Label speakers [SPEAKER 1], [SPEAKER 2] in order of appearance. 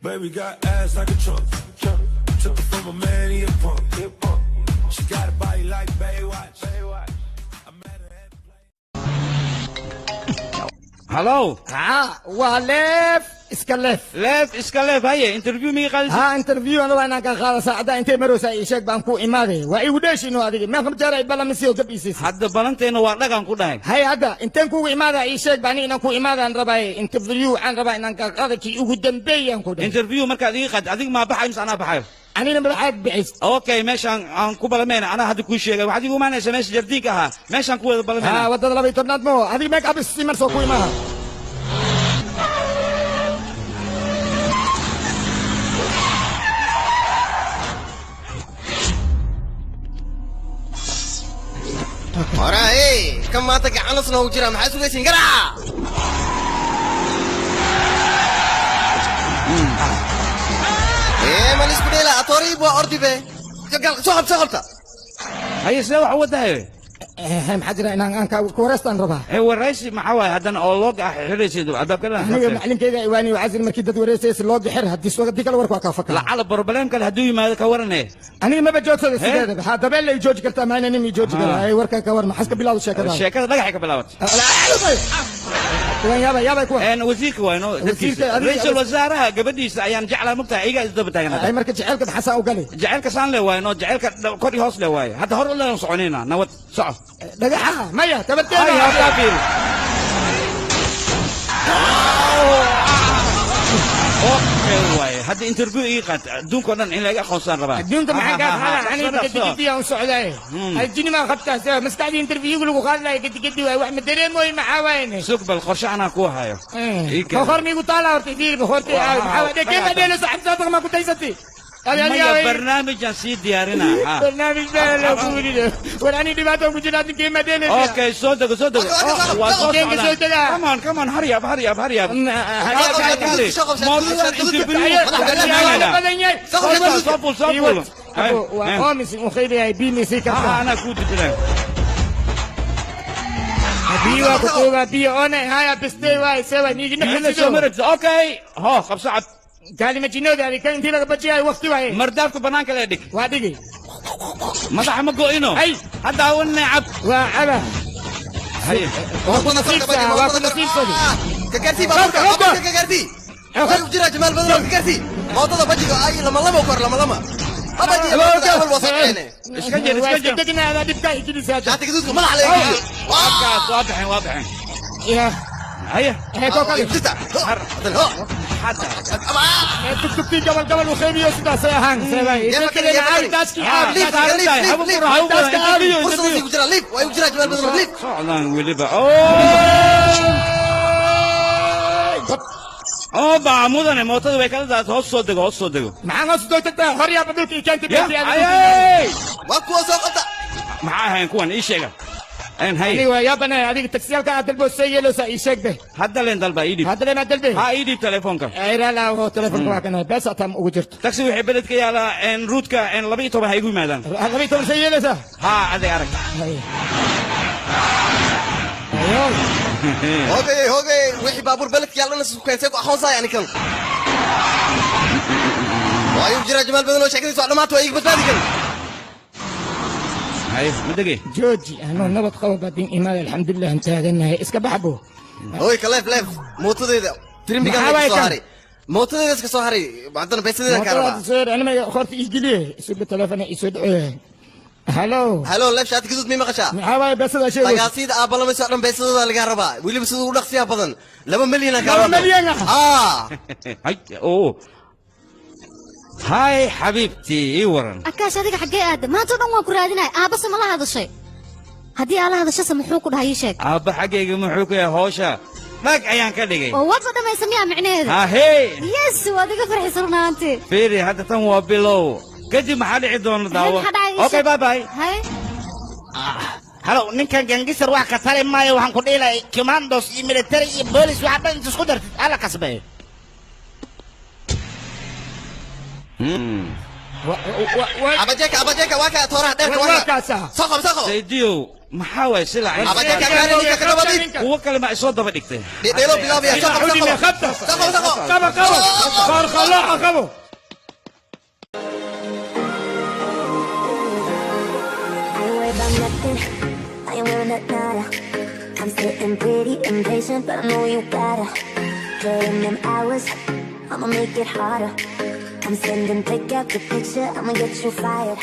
[SPEAKER 1] Baby got ass like a trunk. Took it from a man, he a punk. She got a body like Baywatch.
[SPEAKER 2] Hello.
[SPEAKER 3] ولف اسكلف
[SPEAKER 2] ليف اسكاليف هيا انترفيو مي قال
[SPEAKER 3] ها انترفيو انا وانا كان خلاص ساعه انت مروسا يشك بانكو ايمادي واي وداش انه هذه ما كم جرى بلا مسيو قبيسيس
[SPEAKER 2] hadda balanteena waa dhagan ku dhahay
[SPEAKER 3] هاي هذا انت كو ايمادا يشك باني انا كو ايمادا ان رباي انترفيو عن رباي ان كان قادكي ugu dambeeyaan ku dhahay
[SPEAKER 2] interview marka adiga qad adiga ma baxay mise anaa baxay
[SPEAKER 3] anina madaxaad bixis
[SPEAKER 2] okay meeshan aan ku balameena anaa hadda ku sheegay waxaad igu maanaysaa meesha jardiinka ahaa meeshan ku wada balameena
[SPEAKER 3] ها wadada 12 mo adiga make up simar soo ku imaha
[SPEAKER 4] ورا ايه كم ما تقع عنصنا وجرا ما حاسو قيسين قرع ايه ما نسبة لا اطوريب واردي به قال شغلته
[SPEAKER 2] هيا سلا waxa wadahay
[SPEAKER 3] هم حجر ان كورستان ربا
[SPEAKER 2] waraysi maxaa waay haddana oo loo xiraysid adabkana
[SPEAKER 3] aniga macalinkeyga iwaani wacazil markii dad wareysaysa loo xir hadii soo dikal warku ka fakar
[SPEAKER 2] lacala problem kale haduu yimaado ka waranay
[SPEAKER 3] aniga ma bajoogsada sideeda ha dabeel ay jooji kartaa ma inaan mi jooji karaa ay warka ka war ma xaska bilaawdo sheekada
[SPEAKER 2] dhagax ka bilaabatay
[SPEAKER 3] yaaba ku
[SPEAKER 2] een wasiirka wayno ra'iisul wasaaraha gabadhiisa ayaan jeclaa mugtahay iga isdaba taaganaa
[SPEAKER 3] ay marka jaceelka xasan u gali
[SPEAKER 2] jaceelka saan le wayno jaceelka kor iyo hoos le waay hadda hor la soconayna nabad soco
[SPEAKER 3] dhagaxa maya tabadeena
[SPEAKER 2] ay ha qabil okay waay hadda interview ii qad adduunka dhan in laga aqoonsan rabaa
[SPEAKER 3] adduunka maxaa ka xalan aniga gadi aan socday ajini ma qabtaa maskaxdi interview lagu qaadlay gadi waay wax ma dareemoy maxaa waayne
[SPEAKER 2] suuq bal qorshe ana ku hayo
[SPEAKER 3] khormi ku taala horti diir horti maxaa waay kee badelo saxibtada ma ku taysati
[SPEAKER 2] يا برنامج سي ديارنا
[SPEAKER 3] برنامج لا بقولي ولا اني دباتو كجنات كي مدينه
[SPEAKER 2] اوكي صدق كمان هري اب صبول
[SPEAKER 3] وامس مخيلي بيني سيكا
[SPEAKER 2] انا كنت كده
[SPEAKER 3] بيوا بقوة بيوا انا هاي بستي واي سوا نيجي
[SPEAKER 2] نحن اوكي ها 5 ساعات
[SPEAKER 3] قال لي ما جنود هذه كان تيلا بجي وقت واي
[SPEAKER 2] مردافك بنانك لا ديك
[SPEAKER 3] وادقي
[SPEAKER 2] مدح مقو انو
[SPEAKER 3] اي
[SPEAKER 2] هذا هو النعب
[SPEAKER 3] وعبا
[SPEAKER 2] هي
[SPEAKER 3] وكنا نصيب صدي
[SPEAKER 4] ككرتي بابا ككرتي وجرا جمال بدر ككرتي موضوع بجي اي لما وكر لما ابجي اول وسطين
[SPEAKER 2] اسكجر
[SPEAKER 3] دقنا هذا دبكا يجي ساعه
[SPEAKER 4] جاتك دوك ما عليك
[SPEAKER 2] واضحين
[SPEAKER 3] يا
[SPEAKER 2] هيا
[SPEAKER 3] هيك اوكي
[SPEAKER 2] حتى
[SPEAKER 3] تكتبتي قبل وخيمي يسدا سيهان سيباي يتكلم معاي تاسكي عاب ليف
[SPEAKER 4] وصلتي وجرا ليف وجرا جمال بدر ليف
[SPEAKER 2] فعلا ولبا با مودن موتada way kala daad hoos soo dego
[SPEAKER 3] maxaan hoos soo tagtaa horiya badalkii keentay
[SPEAKER 4] waa kuwa soo qata
[SPEAKER 2] maxaa ahayn kuwan ii sheega ان هي
[SPEAKER 3] ايوه يا بنا هذيك التكسير كانت تلبس سيلو يشك به
[SPEAKER 2] هذا اللي ندلبا ايدي
[SPEAKER 3] هذا اللي ما تلبي
[SPEAKER 2] ها ايدي تليفونك
[SPEAKER 3] اي لا هو تليفونك كان بس اتم وجرت
[SPEAKER 2] تاكسي وحي بلدك يا ان روتك ان لبيتو هيغو يمادان
[SPEAKER 3] لبيتو سيلو
[SPEAKER 2] ها ادي ارك
[SPEAKER 3] ايوه
[SPEAKER 4] هوجي وحي بابور بلدك يلا ناس كيسك اخونسا يعني كان وايو جرا جمال بدل شكلي سو دماتو ايغ بدادي كان
[SPEAKER 2] هاي مدقي
[SPEAKER 3] جوجي انا نبض قوة بعدين ايمان الحمد لله انتهينا اسكا بحبه
[SPEAKER 4] هوي كلاف لاف موتوديدا تريم بيغان سوهاري موتوديدا اسكا سوهاري بعدنا بيسديدا كاربا
[SPEAKER 3] سير انا ما خرت يجلي يسد تليفون يسد هلو
[SPEAKER 4] لاف شات كدود مي مقشا
[SPEAKER 3] maxaa bes la sheegay
[SPEAKER 4] tagaasida aabala ma socdon beesada laga rabaa wiliba sidoo u dhaqsiya badan 2 milyan ka rabaa
[SPEAKER 3] 2 milyan
[SPEAKER 2] hay oo هاي حبيبتي اي ورن
[SPEAKER 5] اكاش هذيك حقي ادم ما تودن وان كراديناي بس ما لها هذا الشيء هدي على هذا الشيء سمحو كو دهي شيك
[SPEAKER 2] حقيقي محو كو هوشا ماك ايان كدغي
[SPEAKER 5] وود فدا ما يسميها معنيده
[SPEAKER 2] ها هي
[SPEAKER 5] يس وديك فرحي سرنانتي
[SPEAKER 2] فيري هذا تن وبلو كدي ما حد يدون داو اوكي باي باي
[SPEAKER 5] هاي
[SPEAKER 6] هلو نينكان جنجسر واخ كتاري ماي waxaan ku dheelay commandos iyo military iyo police waxa dhan isku dartid ala kasbay
[SPEAKER 4] أبجيك واكا تورا ديرك واكا سخم
[SPEAKER 2] سيديو maxaa waay silacay
[SPEAKER 4] Abang kakak kenapa nih?
[SPEAKER 2] kuwo kale ma isoo daba dhigtay
[SPEAKER 4] Delo bilaw ya.
[SPEAKER 3] حودي ما خبطه
[SPEAKER 4] Sako.
[SPEAKER 3] قبا صار خلاقه قبا
[SPEAKER 7] I ain't worried about nothing. I ain't worried about nada. I'm sitting pretty impatient, but I know you gotta put in them hours. I'ma make it harder. I'm sending pick after picture. I'ma get you fired.